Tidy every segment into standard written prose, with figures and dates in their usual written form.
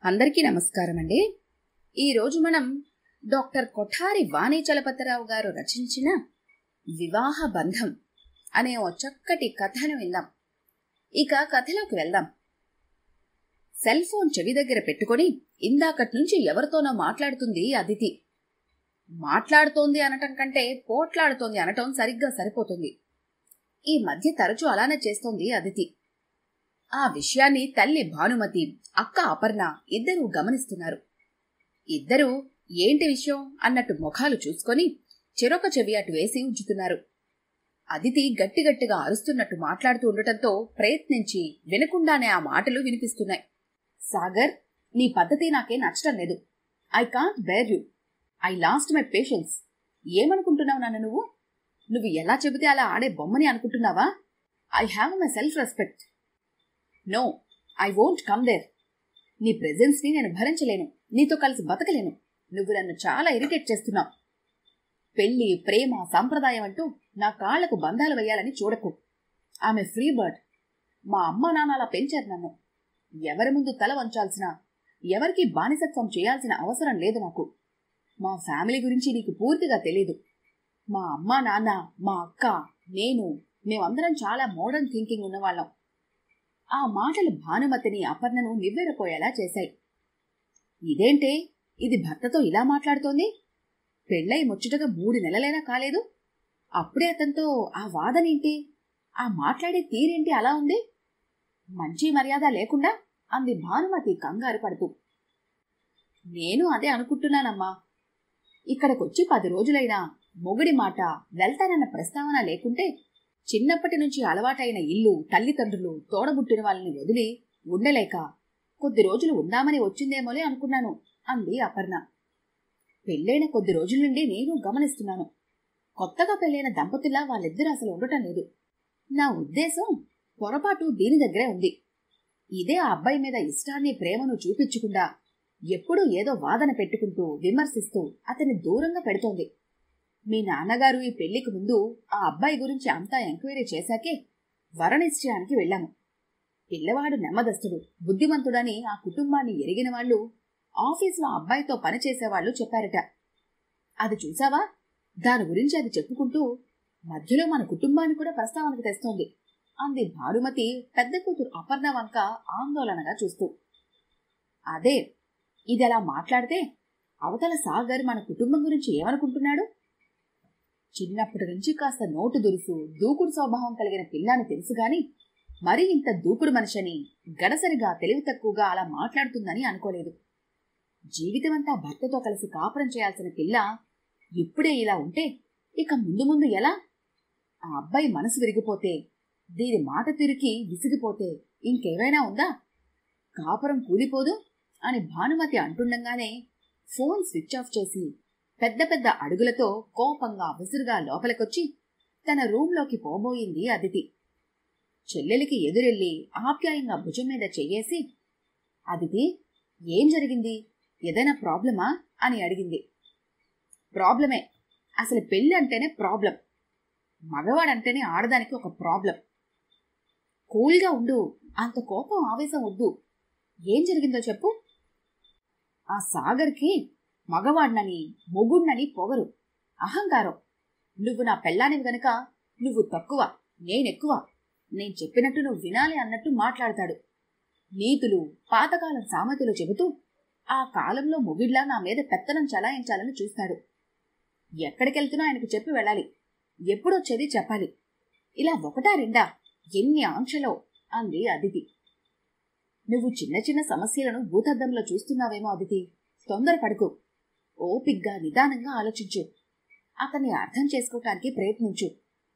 అందరికీ నమస్కారం అండి. ఈరోజు మనం డాక్టర్ కొఠారి వాణీచలపతిరావు గారు రచించిన వివాహ బంధం అనే ఓ చక్కటి కథను విందాం. ఇక కథలోకి వెళ్దాం. సెల్ ఫోన్ చెవి దగ్గర పెట్టుకుని ఇందాకటి నుంచి ఎవరితోనో మాట్లాడుతుంది అదితి. మాట్లాడుతోంది అనటం కంటే పోట్లాడుతోంది అనటం సరిగ్గా సరిపోతుంది. ఈ మధ్య తరచూ అలానే చేస్తోంది అదితి. ఆ విషయాన్ని తల్లి భానుమతి, అక్క అపర్ణ ఇద్దరూ గమనిస్తున్నారు. ఇద్దరూ ఏంటి విషయం అన్నట్టు ముఖాలు చూసుకొని చెరొక చెవి అటు వేసి ఉంచుతున్నారు. అదితి గట్టిగట్టిగా అరుస్తున్నట్టు మాట్లాడుతూ ఉండటంతో ప్రయత్నించి వినకుండానే ఆ మాటలు వినిపిస్తున్నాయి. సాగర్, నీ పద్ధతి నాకే నచ్చటం లేదు. I can't bear you. I lost my patience. ఏమనుకుంటున్నావు నన్ను నువ్వు? నువ్వు ఎలా చెబితే అలా ఆడే బొమ్మని అనుకుంటున్నావా? I have my self respect. No, I won't come there. నీ ప్రెజెన్స్ ని నేను భరించలేను. నీతో కలిసి బతకలేను. నువ్వు నన్ను చాలా ఇరిటేట్ చేస్తున్నావు. పెళ్లి, ప్రేమ, సంప్రదాయం అంటూ నా కాళ్లకు బంధాలు వేయాలని చూడకు. ఆమె ఫ్రీ బర్డ్. మా అమ్మా నాన్న అలా పెంచారు నన్ను. ఎవరి ముందు తల వంచాల్సిన, ఎవరికి బానిసత్వం చేయాల్సిన అవసరం లేదు నాకు. మా ఫ్యామిలీ గురించి నీకు పూర్తిగా తెలీదు. మా అమ్మా నాన్న, మా అక్క, మేమందరం చాలా మోడర్న్ థింకింగ్ ఉన్నవాళ్ళం. ఆ మాటలు భానుమతిని, అపర్ణను నివ్వెరపోయేలా చేశాయి. ఇదేంటే, ఇది భర్తతో ఇలా మాట్లాడుతోంది? పెళ్ళై ముచ్చటగా 3 నెలలైనా కాలేదు. అప్పుడే అతనితో ఆ వాదనేంటి? ఆ మాట్లాడే తీరేంటి అలా ఉంది? మంచి మర్యాద లేకుండా అంది భానుమతి కంగారు పడుతూ. నేను అదే అనుకుంటున్నానమ్మా. ఇక్కడికొచ్చి 10 రోజులైనా మొగుడి మాట వెళ్తానన్న ప్రస్తావన లేకుంటే చిన్నప్పటి నుంచి అలవాటైన ఇల్లు, తల్లిదండ్రులు, తోడబుట్టిన వాళ్ళని వదిలి ఉండలేక కొద్ది రోజులు ఉందామని వచ్చిందేమోలే అనుకున్నాను అంది అపర్ణ. పెళ్ళైన కొద్ది రోజుల నుండి నేను గమనిస్తున్నాను. కొత్తగా పెళ్ళైన దంపతుల్లా వాళ్ళిద్దరూ అసలు ఉండటం లేదు. నా ఉద్దేశం పొరపాటు దీని దగ్గరే ఉంది. ఇదే ఆ అబ్బాయి మీద ఇష్టాన్ని, ప్రేమను చూపించకుండా ఎప్పుడూ ఏదో వాదన పెట్టుకుంటూ విమర్శిస్తూ అతన్ని దూరంగా పెడుతోంది. మీ నాన్నగారు ఈ పెళ్లికి ముందు ఆ అబ్బాయి గురించి అంతా ఎంక్వైరీ చేశాకే వరనిశ్చయానికి వెళ్ళాము. పిల్లవాడు నెమ్మదస్తుడు, బుద్ధిమంతుడని ఆ కుటుంబాన్ని ఎరిగిన వాళ్ళు ఆఫీసులో అబ్బాయితో పనిచేసేవాళ్లు చెప్పారట. అది చూసావా? దాని గురించి అది చెప్పుకుంటూ మధ్యలో మన కుటుంబాన్ని కూడా ప్రస్తావనకు తెస్తోంది అంది భానుమతి పెద్ద కూతురు అపర్ణ వంక ఆందోళనగా చూస్తూ. అదే, ఇదెలా మాట్లాడితే అవతల సాగర్ మన కుటుంబం గురించి ఏమనుకుంటున్నాడు? చిన్నప్పటి నుంచి కాస్త నోటు దురుసు, దూకుడు స్వభావం కలిగిన పిల్లని తెలుసుగాని మరీ ఇంత దూకుడు మనిషని, గడసరిగా, తెలివి తక్కువగా అలా మాట్లాడుతుందని అనుకోలేదు. జీవితమంతా భర్తతో కలిసి కాపురం చేయాల్సిన పిల్ల ఇప్పుడే ఇలా ఉంటే ఇక ముందు ముందు ఎలా? ఆ అబ్బాయి మనసు విరిగిపోతే, దీని మాట తిరిగి విసిగిపోతే ఇంకేమైనా ఉందా? కాపురం కూలిపోదు అని భానుమతి అంటుండగానే ఫోన్ స్విచ్ ఆఫ్ చేసి పెద్ద పెద్ద అడుగులతో కోపంగా విసురుగా లోపలికొచ్చి తన రూంలోకి పోబోయింది అదితి. చెల్లెలికి ఎదురెళ్లి ఆప్యాయంగా భుజం మీద చెయ్యేసి, అదితి, ఏం జరిగింది? ఏదైనా ప్రాబ్లమా అని అడిగింది. ప్రాబ్లమే. అసలు పెళ్ళి అంటేనే ప్రాబ్లం. మగవాడంటేనే ఆడదానికి ఒక ప్రాబ్లం. కూల్గా ఉండు. అంత కోపం, ఆవేశం వద్దు. ఏం జరిగిందో చెప్పు. ఆ సాగర్కి మగవాడినని, మొగుణ్ణని పొగరు, అహంకారం. నువ్వు నా పెళ్ళానివి గనక నువ్వు తక్కువ, నేనెక్కువ, నేను చెప్పినట్టు నువ్వు వినాలి అన్నట్టు మాట్లాడతాడు. నీతులు, పాతకాలం సామెతలు చెబుతూ ఆ కాలంలో మొగిడ్లా నా మీద పెత్తనం చలాయించాలని చూస్తాడు. ఎక్కడికెళ్తున్నా ఆయనకు చెప్పి వెళ్ళాలి. ఎప్పుడొచ్చేది చెప్పాలి. ఇలా ఒకటా రెండా, ఎన్ని ఆంక్షలో అంది అదితి. నువ్వు చిన్న చిన్న సమస్యలను భూతద్దంలో చూస్తున్నావేమో అదితి. తొందరపడుకు. ఓపిగ్గా, నిదానంగా ఆలోచించు. అతన్ని అర్థం చేసుకోవటానికి ప్రయత్నించు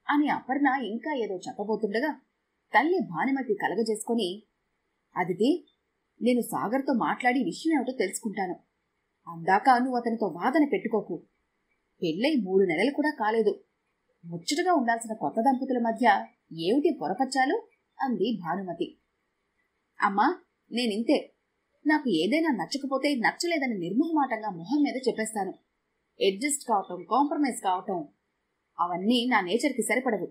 అని అపర్ణ ఇంకా ఏదో చెప్పబోతుండగా తల్లి భానుమతి కలగజేసుకొని, అదితి, నేను సాగర్తో మాట్లాడి విషయం ఏమిటో తెలుసుకుంటాను. అందాక నువ్వు అతనితో వాదన పెట్టుకోకు. పెళ్ళై 3 నెలలు కూడా కాలేదు. ముచ్చటగా ఉండాల్సిన కొత్త దంపతుల మధ్య ఏమిటి పొరపచ్చాలు అంది భానుమతి. అమ్మా, నేనింతే. నాకు ఏదైనా నచ్చకపోతే నచ్చలేదని నిర్మోహమాటంగా మొహం మీద చెప్పేస్తాను. అడ్జస్ట్ కావటం, కాంప్రమైజ్ కావటం అవన్నీ నా నేచర్కి సరిపడవు.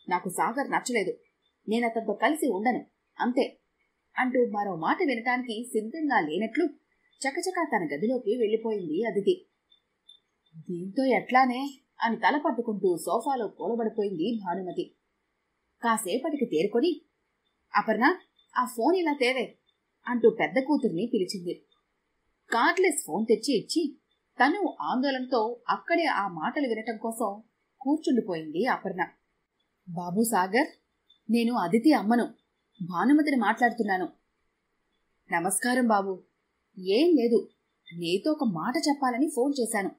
నాకు సాగర్ నచ్చలేదు. నేనతనితో కలిసి ఉండను, అంతే. అంటూ మరో మాట వినటానికి సిద్ధంగా లేనట్లు చకచకా తన గదిలోకి వెళ్ళిపోయింది అదితి. దీంతో ఎట్లానే అని తల పట్టుకుంటూ సోఫాలో కూలబడిపోయింది భానుమతి. కాసేపటికి తేరుకొని, అపర్ణ, ఆ ఫోన్ ఇలా తేవే అంటూ పెద్ద కూతుర్ని పిలిచింది. కార్డ్లెస్ ఫోన్ తెచ్చి ఇచ్చి తను ఆందోళనతో అక్కడే ఆ మాటలు వినటం కోసం కూర్చుండిపోయింది అపర్ణ. బాబు సాగర్, నేను అదితి అమ్మను, భానుమతిని మాట్లాడుతున్నాను. నమస్కారం బాబు. ఏం లేదు, నీతో ఒక మాట చెప్పాలని ఫోన్ చేశాను.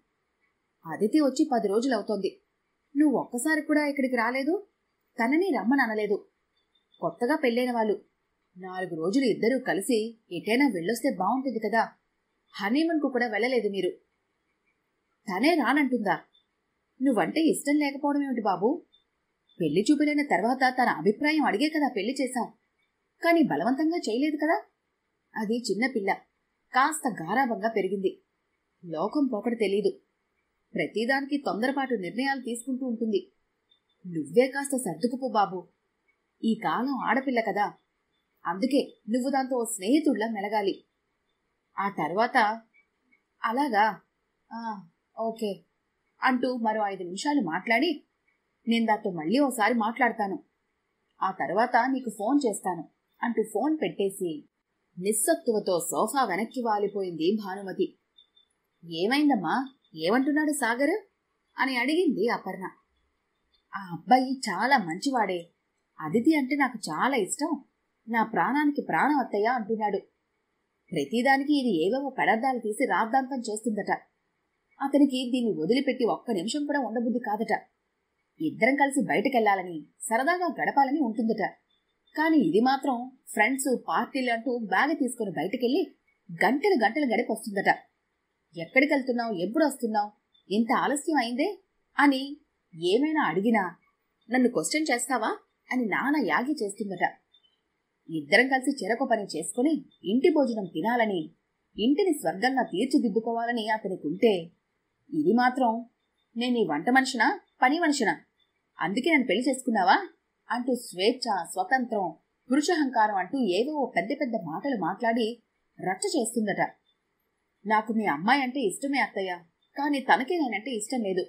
అదితి వచ్చి 10 రోజులవుతోంది. నువ్వు ఒక్కసారి కూడా ఇక్కడికి రాలేదు, తనని రమ్మని అనలేదు. కొత్తగా పెళ్ళైన వాళ్ళు 4 రోజులు ఇద్దరూ కలిసి ఎటైనా వెళ్ళొస్తే బాగుంటుంది కదా. హనీమూన్కు కూడా వెళ్ళలేదు మీరు. తనే రానంటుందా? నువ్వంటే ఇష్టం లేకపోవడం ఏమిటి బాబు? పెళ్లి చూపులైన తర్వాత తన అభిప్రాయం అడిగే కదా పెళ్లి చేశాం, కానీ బలవంతంగా చేయలేదు కదా. అది చిన్నపిల్ల, కాస్త గారాబంగా పెరిగింది. లోకం పోకడ తెలీదు. ప్రతిదానికి తొందరపాటు నిర్ణయాలు తీసుకుంటూ ఉంటుంది. నువ్వే కాస్త సర్దుకుపో బాబు. ఈ కాలం ఆడపిల్ల కదా, అందుకే నువ్వు దాంతో స్నేహితుడిలా మెలగాలి. ఆ తర్వాత అలాగా, ఓకే అంటూ మరో 5 నిమిషాలు మాట్లాడి, నేను దాంతో మళ్ళీ ఓసారి మాట్లాడతాను, ఆ తర్వాత నీకు ఫోన్ చేస్తాను అంటూ ఫోన్ పెట్టేసి నిస్సత్తువతో సోఫా వెనక్కి వాలిపోయింది భానుమతి. ఏమైందమ్మా, ఏమంటున్నాడు సాగర్ అని అడిగింది అపర్ణ. ఆ అబ్బాయి చాలా మంచివాడే, అదితి అంటే నాకు చాలా ఇష్టం, నా ప్రాణానికి ప్రాణం అత్తయ్య అంటున్నాడు. ప్రతిదానికి ఇది ఏవేవో పెడద్దాలు తీసి రాద్ధాంతం చేస్తుందట. అతనికి దీన్ని వదిలిపెట్టి ఒక్క నిమిషం కూడా ఉండబుద్ధి కాదట. ఇద్దరం కలిసి బయటకెళ్లాలని, సరదాగా గడపాలని ఉంటుందట. కాని ఇది మాత్రం ఫ్రెండ్స్, పార్టీలు అంటూ బ్యాగ్ తీసుకుని బయటకెళ్లి గంటలు గంటలు గడిపొస్తుందట. ఎక్కడికెళ్తున్నావు, ఎప్పుడు వస్తున్నావు, ఇంత ఆలస్యం అయిందే అని ఏమైనా అడిగినా నన్ను క్వశ్చన్ చేస్తావా అని నాన్న యాగి చేస్తుందట. ఇద్దరం కలిసి చెరొక పని చేసుకుని ఇంటి భోజనం తినాలని, ఇంటిని స్వర్గంగా తీర్చిదిద్దుకోవాలని అతనికుంటే, ఇది మాత్రం నేను నీ వంట మనిషినా, పని మనిషినా, అందుకే నన్ను పెళ్లి చేసుకున్నావా అంటూ స్వేచ్ఛ, స్వతంత్రం, పురుషహంకారం అంటూ ఏవో పెద్ద పెద్ద మాటలు మాట్లాడి రచ్చ చేస్తుందట. నాకు మీ అమ్మాయి అంటే ఇష్టమే అత్తయ్య, కానీ తనకే నేనంటే ఇష్టం లేదు.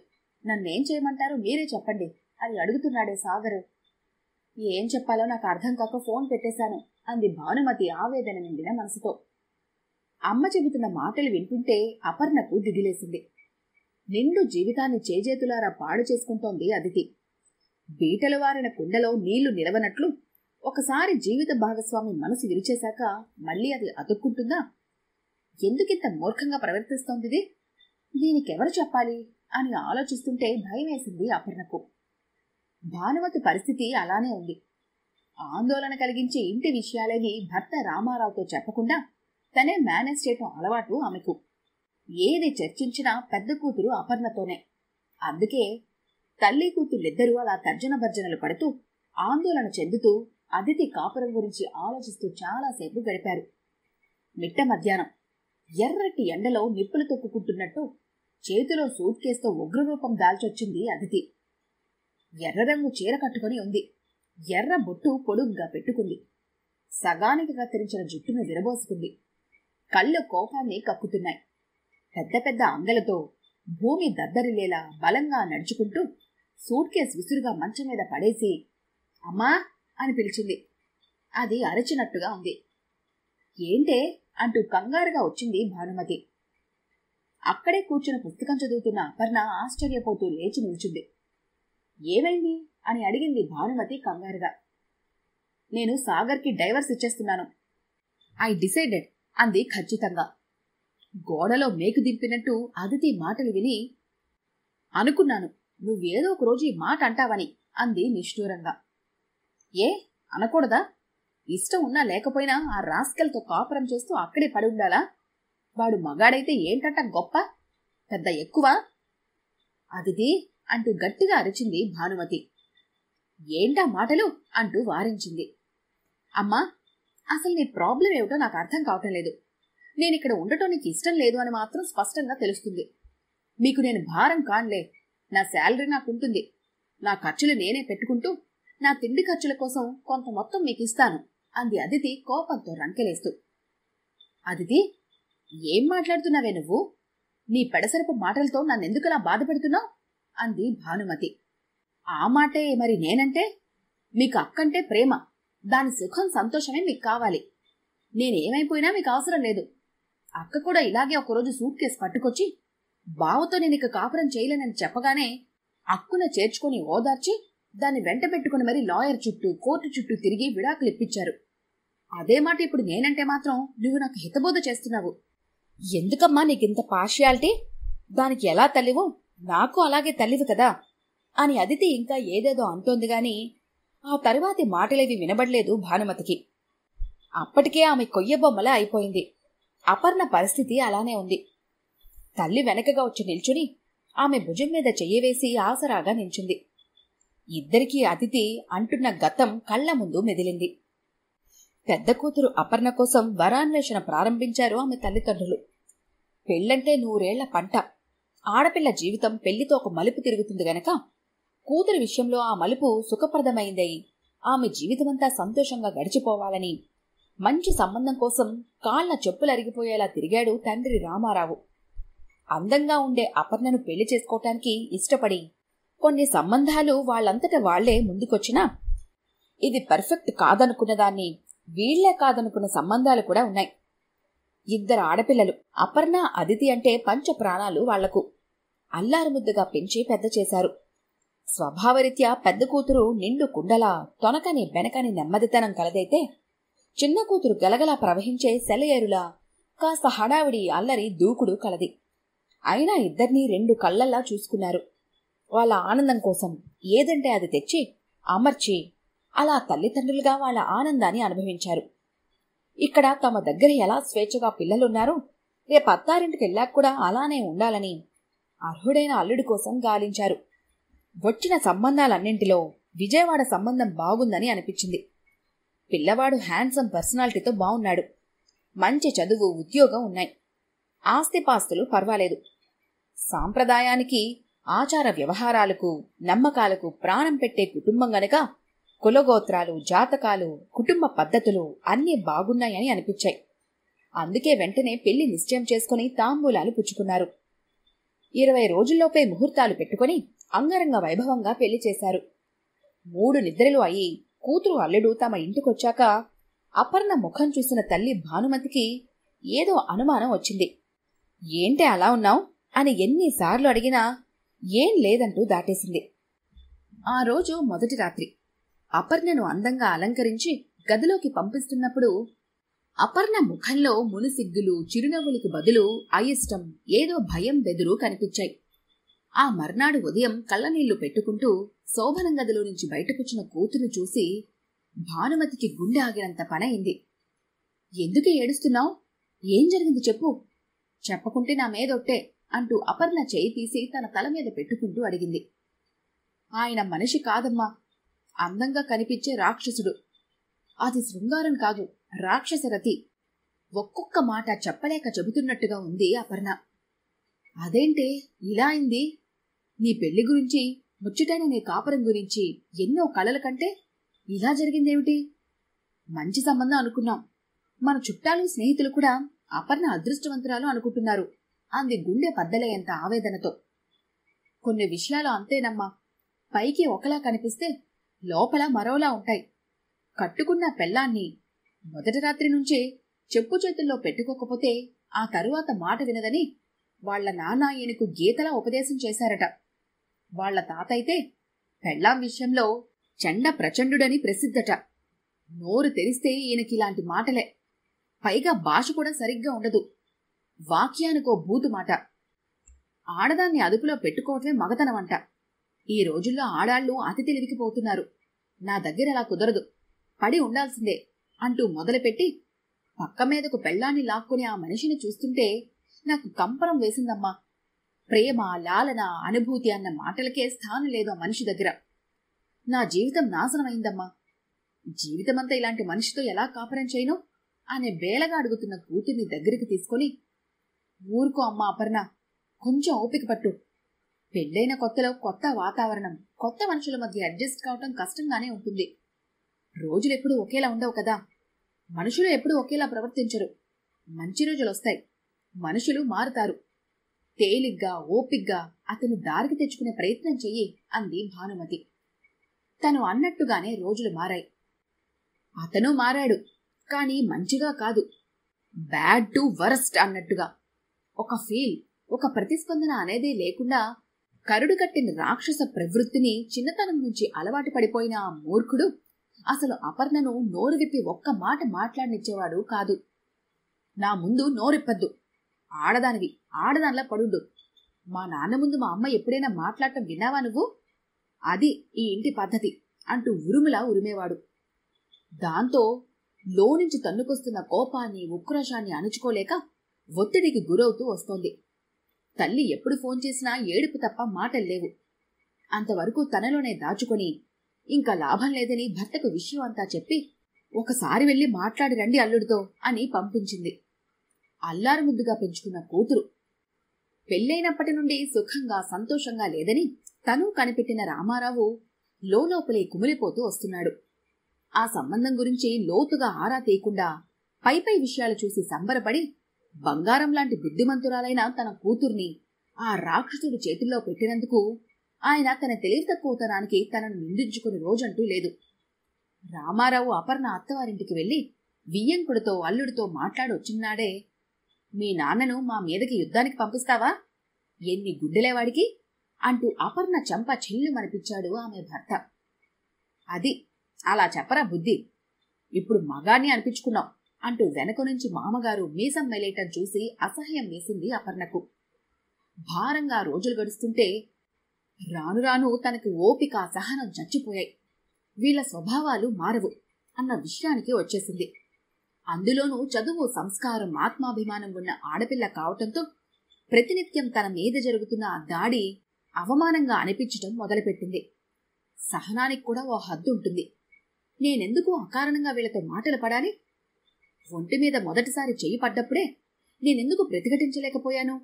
నన్నేం చేయమంటారో మీరే చెప్పండి అని అడుగుతున్నాడే సాగరు. ఏం చెప్పాలో నాకు అర్థం కాక ఫోన్ పెట్టేశాను అంది భానుమతి ఆవేదన నిండిన మనసుతో. అమ్మ చెబుతున్న మాటలు వింటుంటే అపర్ణకు దిగిలేసింది. నిండు జీవితాన్ని చేజేతులారా పాడు చేసుకుంటోంది అదితి. బీటలు వారిన కుండలో నీళ్లు నిలవనట్లు ఒకసారి జీవిత భాగస్వామి మనసు విరిచేశాక మళ్ళీ అది అతుక్కుంటుందా? ఎందుకింత మూర్ఖంగా ప్రవర్తిస్తోంది? దీనికెవరు చెప్పాలి అని ఆలోచిస్తుంటే భయమేసింది అపర్ణకు. భానుమతి పరిస్థితి అలానే ఉంది. ఆందోళన కలిగించే ఇంటి విషయాలేని భర్త రామారావుతో చెప్పకుండా తనే మేనేజ్ చేయటం అలవాటు ఆమెకు. ఏది చర్చించినా పెద్ద కూతురు అపర్ణతోనే. అందుకే తల్లి కూతుళ్ళిద్దరూ అలా తర్జన భర్జనలు పడుతూ ఆందోళన చెందుతూ అదితి కాపురం గురించి ఆలోచిస్తూ చాలాసేపు గడిపారు. మిట్ట మధ్యాహ్నం ఎర్రటి ఎండలో నిప్పులు తొక్కుకుంటున్నట్టు చేతిలో సూట్ కేసుతో ఉగ్రరూపం దాల్చొచ్చింది అదితి. ఎర్ర రంగు చీర కట్టుకుని ఉంది. ఎర్ర బొట్టు పొడుగ్గా పెట్టుకుంది. సగానికి కత్తిరించిన జుట్టును విరబోసుకుంది. కళ్ళు కోపాన్ని కక్కుతున్నాయి. పెద్ద పెద్ద అంగలతో భూమి దద్దరిల్లేలా బలంగా నడుచుకుంటూ సూట్ కేసు విసురుగా మంచం మీద పడేసి అమ్మా అని పిలిచింది. అది అరచినట్టుగా ఉంది. ఏంటే అంటూ కంగారుగా వచ్చింది భానుమతి. అక్కడే కూర్చుని పుస్తకం చదువుతున్న అపర్ణ ఆశ్చర్యపోతూ లేచి నిల్చుంది. ఏమైంది అని అడిగింది భానుమతి కంగారుగా. నేను సాగర్కి డైవర్స్ ఇచ్చేస్తున్నాను. ఐ డిసైడెడ్ అంది ఖచ్చితంగా. గోడలో మేకు దింపినట్టు అదితి మాటలు విని అనుకున్నాను నువ్వేదో ఒక రోజు ఈ మాట అంటావని అంది నిష్ఠూరంగా. ఏ అనకూడదా? ఇష్టం ఉన్నా లేకపోయినా ఆ రాస్కల్తో కాపురం చేస్తూ అక్కడే పడి ఉండాలా? వాడు మగాడైతే ఏంటంట గొప్ప, పెద్ద ఎక్కువ? అదితి అంటూ గట్టిగా అరిచింది భానుమతి. ఏంటా మాటలు అంటూ వారించింది. అమ్మా, అసలు నీ ప్రాబ్లం ఏమిటో నాకు అర్థం కావటం లేదు. నేనిక్కడ ఉండటం నీకు ఇష్టం లేదు అని మాత్రం స్పష్టంగా తెలుస్తుంది. మీకు నేను భారం కాన్లే. నా శాలరీ నాకుంటుంది. నా ఖర్చులు నేనే పెట్టుకుంటూ నా తిండి ఖర్చుల కోసం కొంత మొత్తం మీకు ఇస్తాను అంది అదితి కోపంతో రంకెలేస్తూ. అదితి, ఏం మాట్లాడుతున్నావే నువ్వు? నీ పెడసరపు మాటలతో నన్నెందుకలా బాధపెడుతున్నావు? అంది భానుమతి. ఆ మాటే మరి నేనంటే? మీకు అక్కంటే ప్రేమ, దాని సుఖం సంతోషమే మీకు కావాలి. నేనేమైపోయినా మీకు అవసరం లేదు. అక్క కూడా ఇలాగే ఒకరోజు సూట్ కేసు పట్టుకొచ్చి బావతో నేనిక కాపురం చేయలేనని చెప్పగానే అక్కున చేర్చుకుని ఓదార్చి దాన్ని వెంట పెట్టుకుని మరీ లాయర్ చుట్టూ కోర్టు చుట్టూ తిరిగి విడాకులు ఇప్పించారు. అదే మాట ఇప్పుడు నేనంటే మాత్రం నువ్వు నాకు హితబోధ చేస్తున్నావు. ఎందుకమ్మా నీకింత పార్షియాలిటీ? దానికి ఎలా తల్లివో నాకు అలాగే తల్లివి కదా అని అదితి ఇంకా ఏదేదో అంటోంది గాని ఆ తరువాతి మాటలేవి వినబడలేదు భానుమతికి. అప్పటికే ఆమె కొయ్యబొమ్మలా అయిపోయింది. అపర్ణ పరిస్థితి అలానే ఉంది. తల్లి వెనకగా వచ్చి నిల్చుని ఆమె భుజం మీద చెయ్యవేసి ఆసరాగా నిల్చుంది. ఇద్దరికీ అతిథి అంటున్న గతం కళ్ల ముందు మెదిలింది. పెద్ద కూతురు అపర్ణ కోసం వరాన్వేషణ ప్రారంభించారు ఆమె తల్లిదండ్రులు. పెళ్లంటే 100 ఏళ్ల పంట. ఆడపిల్ల జీవితం పెళ్లితో ఒక మలుపు తిరుగుతుంది గనక కూతురి విషయంలో ఆ మలుపు సుఖప్రదమైందై ఆమె జీవితమంతా సంతోషంగా గడిచిపోవాలని మంచి సంబంధం కోసం కాళ్ల చెప్పులరిగిపోయేలా తిరిగాడు తండ్రి రామారావు. అందంగా ఉండే అపర్ణను పెళ్లి చేసుకోవటానికి ఇష్టపడి కొన్ని సంబంధాలు వాళ్లంతట వాళ్లే ముందుకొచ్చినా ఇది పర్ఫెక్ట్ కాదనుకున్న దాన్ని వీళ్లే కాదనుకున్న సంబంధాలు కూడా ఉన్నాయి. 2 ఆడపిల్లలు. అపర్ణ, అదితి అంటే పంచ ప్రాణాలు వాళ్లకు. అల్లారుముద్దుగా పెంచి పెద్ద చేశారు. స్వభావరీత్యా పెద్ద కూతురు నిండు కుండలా తొనకని బెనకని నెమ్మదితనం కలదైతే చిన్న కూతురు గలగలా ప్రవహించే సెలయేరులా కాస్త హడావిడి అల్లరి దూకుడు కలది. అయినా ఇద్దరినీ 2 కళ్లల్లా చూసుకున్నారు. వాళ్ళ ఆనందం కోసం ఏదంటే అది తెచ్చి అమర్చి అలా తల్లిదండ్రులుగా వాళ్ళ ఆనందాన్ని అనుభవించారు. ఇక్కడ తమ దగ్గర ఎలా స్వేచ్ఛగా పిల్లలున్నారో రేపు అత్తారింటికెళ్ళాక కూడా అలానే ఉండాలని అర్హుడైన అల్లుడి కోసం గాలించారు. వచ్చిన సంబంధాలన్నింటిలో విజయవాడ సంబంధం బాగుందని అనిపించింది. పిల్లవాడు హ్యాండ్సమ్ పర్సనాలిటీతో బాగున్నాడు. మంచి చదువు, ఉద్యోగం ఉన్నాయి. ఆస్తిపాస్తులు పర్వాలేదు. సాంప్రదాయానికి, ఆచార వ్యవహారాలకు, నమ్మకాలకు ప్రాణం పెట్టే కుటుంబం గనక కులగోత్రాలు, జాతకాలు, కుటుంబ పద్ధతులు అన్నీ బాగున్నాయని అనిపించాయి. అందుకే వెంటనే పెళ్లి నిశ్చయం చేసుకుని తాంబూలాలు పుచ్చుకున్నారు. 20 రోజుల్లోపే ముహూర్తాలు పెట్టుకుని అంగరంగ వైభవంగా పెళ్లి చేశారు. 3 నిద్రలు అయి కూతురు అల్లుడు తమ ఇంటికొచ్చాక అపర్ణ ముఖం చూసిన తల్లి భానుమతికి ఏదో అనుమానం వచ్చింది. ఏంటే అలా ఉన్నావు అని ఎన్నిసార్లు అడిగినా ఏం లేదంటూ దాటేసింది. ఆ రోజు మొదటి రాత్రి అపర్ణను అందంగా అలంకరించి గదిలోకి పంపిస్తున్నప్పుడు అపర్ణ ముఖంలో మునుసిగ్గులు, చిరునవ్వులకు బదులు అయిష్టం, ఏదో భయం, బెదురు కనిపించాయి. ఆ మర్నాడు ఉదయం కళ్ళనీళ్లు పెట్టుకుంటూ శోభనం గదిలో నుంచి బయటకొచ్చిన కూతురు చూసి భానుమతికి గుండె ఆగినంత పనయింది. ఎందుకు ఏడుస్తున్నావు? ఏం జరిగింది చెప్పు. చెప్పకుంటే నా మీదొట్టే అంటూ అపర్ణ చేయి తీసి తన తల మీద పెట్టుకుంటూ అడిగింది. ఆయన మనిషి కాదమ్మా, అందంగా కనిపించే రాక్షసుడు. అది శృంగారం కాదు, రాక్షసరతి. ఒక్కొక్క మాట చెప్పలేక చెబుతున్నట్టుగా ఉంది అపర్ణ. అదేంటే ఇలా అయింది? నీ పెళ్లి గురించి, ముచ్చటైన నీ కాపురం గురించి ఎన్నో కలల కంటే ఇలా జరిగిందేమిటి? మంచి సంబంధం అనుకున్నాం. మన చుట్టాలు, స్నేహితులు కూడా అపర్ణ అదృష్టవంతురాలు అనుకుంటున్నారు అంది గుండె పద్దలయ్యేంత ఆవేదనతో. కొన్ని విషయాలు అంతేనమ్మా, పైకి ఒకలా కనిపిస్తే లోపల మరోలా ఉంటాయి. కట్టుకున్న పెళ్ళాన్ని మొదటి రాత్రి నుంచే చెప్పు చేతుల్లో పెట్టుకోకపోతే ఆ తరువాత మాట వినదని వాళ్ల నాన్న ఈయనకు గీతలా ఉపదేశం చేశారట. వాళ్ల తాతైతే పెళ్ళాం విషయంలో చండ ప్రచండుడని ప్రసిద్ధట. నోరు తెరిస్తే ఈయనకిలాంటి మాటలే. పైగా భాష కూడా సరిగ్గా ఉండదు. వాక్యానికో బూతు మాట. ఆడదాన్ని అదుపులో పెట్టుకోవటమే మగతనమంట. ఈ రోజుల్లో ఆడాళ్లు అతి తెలివికిపోతున్నారు. నా దగ్గర అలా కుదరదు, పడి ఉండాల్సిందే అంటూ మొదలుపెట్టి పక్క మీదకు పెళ్ళాన్ని లాక్కుని ఆ మనిషిని చూస్తుంటే నాకు కంపరం వేసిందమ్మా. ప్రేమ, లాలన, అనుభూతి అన్న మాటలకే స్థానం లేదు ఆ మనిషి దగ్గర. నా జీవితం నాశనమైందమ్మా. జీవితమంతా ఇలాంటి మనిషితో ఎలా కాపురం చేయను అనే బేలగా అడుగుతున్న కూతుర్ని దగ్గరికి తీసుకుని, ఊరుకో అమ్మా అపర్ణ, కొంచెం ఓపిక పట్టు. పెళ్ళైన కొత్తలో కొత్త వాతావరణం, కొత్త మనుషుల మధ్య అడ్జస్ట్ కావటం కష్టంగానే ఉంటుంది. రోజులెప్పుడూ ఒకేలా ఉండవు కదా. మనుషులు ఎప్పుడూ ఒకేలా ప్రవర్తించరు. మంచి రోజులొస్తాయి, మనుషులు మారుతారు. తేలిగ్గా ఓపిగ్గా అతని దారికి తెచ్చుకునే ప్రయత్నం చెయ్యి అంది భానుమతి. తను అన్నట్టుగానే రోజులు మారాయి. అతను మారాడు, కాని మంచిగా కాదు, బ్యాడ్ టు వరస్ట్ అన్నట్టుగా. ఒక ఫీల్, ఒక ప్రతిస్పందన అనేదే లేకుండా కరుడు కట్టిన రాక్షస ప్రవృత్తిని చిన్నతనం నుంచి అలవాటు పడిపోయిన ఆ మూర్ఖుడు అసలు అపర్ణను నోరు విప్పి ఒక్క మాట మాట్లాడనిచ్చేవాడు కాదు. నా ముందు నోరిప్పద్దు, ఆడదానివి ఆడదానిలా పడుండు. మా నాన్న ముందు మా అమ్మ ఎప్పుడైనా మాట్లాడటం విన్నావా నువ్వు? అది ఈ ఇంటి పద్ధతి అంటూ ఉరుములా ఉరిమేవాడు. దాంతో లోనుంచి తన్నుకొస్తున్న కోపాన్ని ఉక్రోషాన్ని అణుచుకోలేక ఒత్తిడికి గురవుతూ వస్తోంది. తల్లి ఎప్పుడు ఫోన్ చేసినా ఏడుపు తప్ప మాటల్లేవు. అంతవరకు తనలోనే దాచుకొని ఇంకా లాభం లేదని భర్తకు విషయం అంతా చెప్పి ఒకసారి వెళ్లి మాట్లాడి రండి అల్లుడితో అని పంపించింది. అల్లారు ముద్దుగా పెంచుకున్న కూతురు పెళ్ళైనప్పటి నుండి సుఖంగా సంతోషంగా లేదని తను కనిపెట్టిన రామారావు లోపలే కుమిలిపోతూ వస్తున్నాడు. ఆ సంబంధం గురించి లోతుగా ఆరా తీయకుండా పైపై విషయాలు చూసి సంబరపడి బంగారం లాంటి బుద్ధిమంతురాలైన తన కూతుర్ని ఆ రాక్షసుడి చేతుల్లో పెట్టినందుకు ఆయన తన తెలివి తక్కువతనానికి తనను నిందించుకుని రోజంటూ లేదు. రామారావు అపర్ణ అత్తవారింటికి వెళ్లి వియ్యంకుడితో అల్లుడితో మాట్లాడొచ్చిన్నాడే, మీ నాన్నను మా మీదకి యుద్ధానికి పంపిస్తావా? ఎన్ని గుడ్డలేవాడికి అంటూ అపర్ణ చెంప చెల్లుమనిపించాడు ఆమె భర్త. అది అలా చెప్పరా బుద్ధి, ఇప్పుడు మగాన్ని అనిపించుకున్నావు అంటూ వెనక నుంచి మామగారు మీసం మెలేయటం చూసి అసహ్యం వేసింది అపర్ణకు. భారంగా రోజులు గడుస్తుంటే రాను రాను తనకి ఓపిక సహనం చచ్చిపోయాయి. వీళ్ల స్వభావాలు మారవు అన్న విషయానికి వచ్చేసింది. అందులోనూ చదువు, సంస్కారం, ఆత్మాభిమానం ఉన్న ఆడపిల్ల కావటంతో ప్రతినిత్యం తన మీద జరుగుతున్న ఆ దాడి అవమానంగా అనిపించటం మొదలుపెట్టింది. సహనానికి కూడా ఓ హద్దు ఉంటుంది. నేనెందుకు అకారణంగా వీళ్లతో మాటలు పడాలి? ఒంటి మీద మొదటిసారి చెయ్యి పడ్డప్పుడే నేనెందుకు ప్రతిఘటించలేకపోయాను?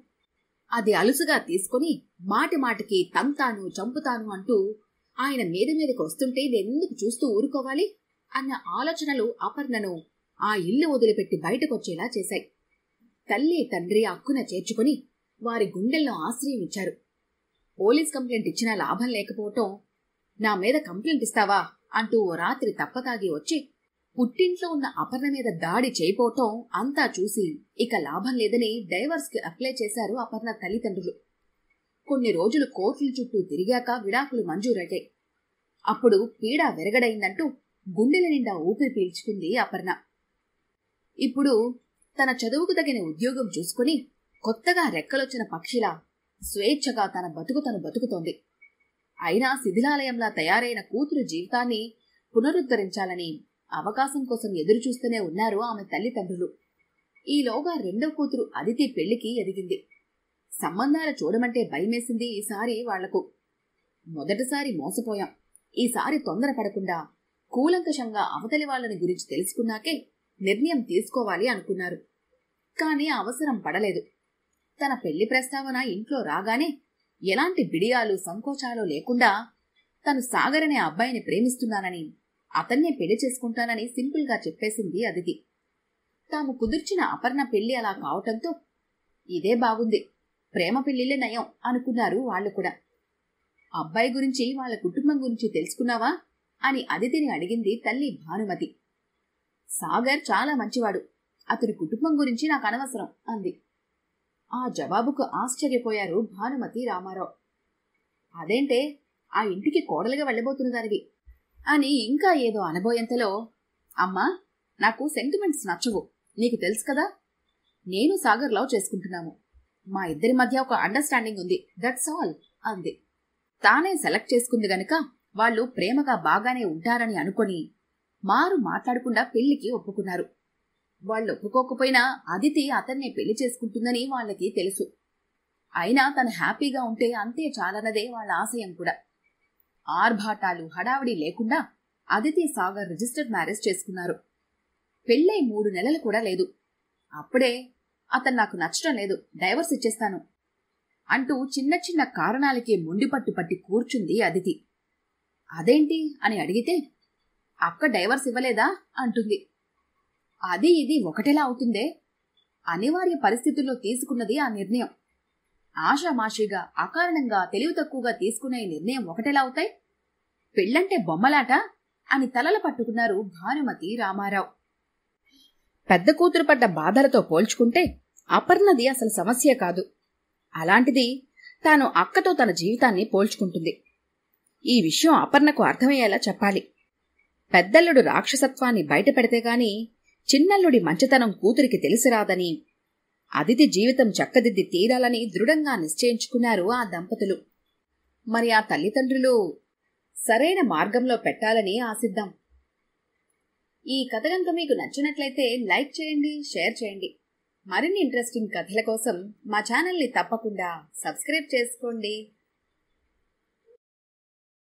అది అలుసుగా తీసుకుని మాటి మాటికి తంతాను చంపుతాను అంటూ ఆయన మీదకు వస్తుంటే నేనెందుకు చూస్తూ ఊరుకోవాలి అన్న ఆలోచనలు అపర్ణను ఆ ఇల్లు వదిలిపెట్టి బయటకొచ్చేలా చేశాయి. తల్లి తండ్రి అక్కున చేర్చుకుని వారి గుండెల్లో ఆశ్రయం ఇచ్చారు. పోలీస్ కంప్లైంట్ ఇచ్చినా లాభం లేకపోవటం, నా మీద కంప్లైంట్ ఇస్తావా అంటూ ఓ రాత్రి తప్పతాగి వచ్చి పుట్టింట్లో ఉన్న అపర్ణ మీద దాడి చేయపోవటం అంతా చూసి ఇక లాభం లేదని డైవర్స్ కి అప్లై చేశారు అపర్ణ తల్లిదండ్రులు. కొన్ని రోజులు కోర్టుల చుట్టూ తిరిగాక విడాకులు మంజూరయ్యాయి. అప్పుడు పీడ వెరగడైందంటూ గుండెల నిండా ఊపిరి పీల్చుకుంది అపర్ణ. ఇప్పుడు తన చదువుకు తగిన ఉద్యోగం చూసుకుని కొత్తగా రెక్కలొచ్చిన పక్షిలా స్వేచ్ఛగా తన బతుకు తను బతుకుతోంది. అయినా శిథిలాలయంలా తయారైన కూతురు జీవితాన్ని పునరుద్ధరించాలని అవకాశం కోసం ఎదురుచూస్తూనే ఉన్నారు ఆమె తల్లిదండ్రులు. ఈలోగా రెండో కూతురు అదితి పెళ్లికి ఎదిగింది. సంబంధాలు చూడమంటే భయమేసింది ఈసారి వాళ్లకు. మొదటిసారి మోసపోయాం, ఈసారి తొందరపడకుండా కూలంకషంగా అవతలి వాళ్ళని గురించి తెలుసుకున్నాకే నిర్ణయం తీసుకోవాలి అనుకున్నారు. కాని అవసరం పడలేదు. తన పెళ్లి ప్రస్తావన ఇంట్లో రాగానే ఎలాంటి బిడియాలు సంకోచాలు లేకుండా తను సాగర్ అనే అబ్బాయిని ప్రేమిస్తున్నానని, అతన్నే పెళ్లి చేసుకుంటానని సింపుల్ గా చెప్పేసింది అదితి. తాము కుదుర్చిన అపర్ణ పెళ్లి అలా కావటంతో ఇదే బాగుంది, ప్రేమ పెళ్లిలే నయం అనుకున్నారు వాళ్లు కూడా. అబ్బాయి గురించి వాళ్ళ కుటుంబం గురించి తెలుసుకున్నావా అని అదితిని అడిగింది తల్లి భానుమతి. సాగర్ చాలా మంచివాడు, అతని కుటుంబం గురించి నాకు అనవసరం అంది. ఆ జవాబుకు ఆశ్చర్యపోయారు భానుమతి, రామారావు. అదేంటే, ఆ ఇంటికి కోడలుగా వెళ్ళబోతున్నదానివి అని ఇంకా ఏదో అనబోయేంతలో, అమ్మా నాకు సెంటిమెంట్స్ నచ్చవు, నీకు తెలుసు కదా, నేను సాగర్ లవ్ చేసుకుంటున్నాము, మా ఇద్దరి మధ్య ఒక అండర్స్టాండింగ్ ఉంది, దట్స్ ఆల్ అంది. తానే సెలెక్ట్ చేసుకుంది గనుక వాళ్ళు ప్రేమగా బాగానే ఉంటారని అనుకొని మారు మాట్లాడకుండా పెళ్లికి ఒప్పుకున్నారు. వాళ్ళు ఒప్పుకోకపోయినా అదితి అతన్నే పెళ్లి చేసుకుంటుందని వాళ్ళకి తెలుసు. అయినా తను హ్యాపీగా ఉంటే అంతే చాలన్నదే వాళ్ళ ఆశయం కూడా. ఆర్భాటాలు హడావిడి లేకుండా అదితి సాగర్ రిజిస్టర్డ్ మ్యారేజ్ చేసుకున్నారు. పెళ్ళై 3 నెలలు కూడా లేదు. అప్పుడే అతను నాకు నచ్చడం లేదు, డైవర్స్ ఇచ్చేస్తాను అంటూ చిన్న చిన్న కారణాలకే మొండిపట్టు పట్టి కూర్చుంది అదితి. అదేంటి అని అడిగితే, అక్క డైవర్స్ ఇవ్వలేదా అంటుంది. అది ఇది ఒకటేలా అవుతుందే? అనివార్య పరిస్థితుల్లో తీసుకున్నది ఆ నిర్ణయం. ఆషామాషిగా అకారణంగా తెలివి తక్కువగా తీసుకునే నిర్ణయం ఒకటేలా అవుతాయి? పెళ్ళంటే బొమ్మలాట అని తలలు పట్టుకున్నారు భానుమతి, రామారావు. పెద్ద కూతురు పడ్డ బాధలతో పోల్చుకుంటే అపర్ణది అసలు సమస్య కాదు. అలాంటిది తాను అక్కతో తన జీవితాన్ని పోల్చుకుంటుంది. ఈ విషయం అపర్ణకు అర్థమయ్యేలా చెప్పాలి. పెద్దల్లుడు రాక్షసత్వాన్ని బయటపెడితేగాని చిన్నల్లుడి మంచితనం కూతురికి తెలిసిరాదని, అదితి జీవితం చక్కదిద్ది తీరాలని దృఢంగా నిశ్చయించుకున్నారు ఆ దంపతులు. మరి ఆ తల్లిదండ్రులు సరైన మార్గంలో పెట్టాలని ఆశిద్దాం. ఈ కథ గనుక మీకు నచ్చినట్లయితే లైక్ చేయండి, షేర్ చేయండి. మరిన్ని ఇంట్రెస్టింగ్ కథల కోసం మా ఛానల్ని తప్పకుండా సబ్స్క్రైబ్ చేసుకోండి.